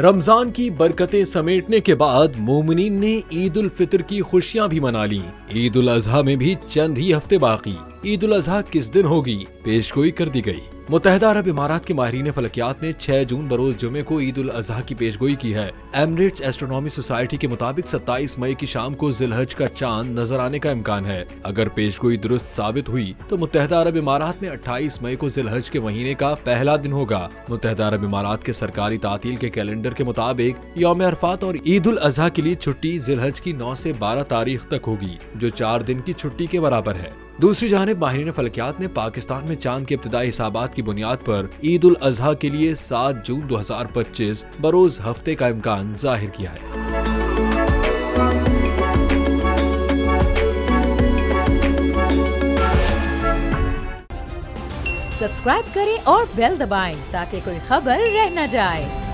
रमजान की बरकतें समेटने के बाद मोमिनीन ने ईद उल फितर की खुशियां भी मना ली। ईद उल अजहा में भी चंद ही हफ्ते बाकी। ईद उल अजहा किस दिन होगी, पेशगोई कर दी गई। मुत्तहिदा अरब इमारात के माहिरीन फलकियात ने 6 जून बरोज जुमे को ईद उल अजहा की पेशगोई की है। एमिरेट्स एस्ट्रोनॉमी सोसाइटी के मुताबिक 27 मई की शाम को जिलहज का चांद नजर आने का इम्कान है। अगर पेशगोई दुरुस्त साबित हुई तो मुत्तहिदा अरब इमारात में 28 मई को जिलहज के महीने का पहला दिन होगा। मुत्तहिदा अरब इमारात के सरकारी तातील के कैलेंडर के मुताबिक यौम अरफात और ईद उल अजहा के लिए छुट्टी जिलहज की 9 से 12 तारीख तक होगी, जो 4 दिन की छुट्टी के बराबर है। दूसरी जानिब माहिरीन फलकियात ने पाकिस्तान में चांद के इब्तिदाई हिसाबात की बुनियाद पर ईद उल अजहा के लिए 7 जून 2025 बरोज हफ्ते का इम्कान जाहिर किया है। सब्सक्राइब करें और बेल दबाएं ताकि कोई खबर रह न जाए।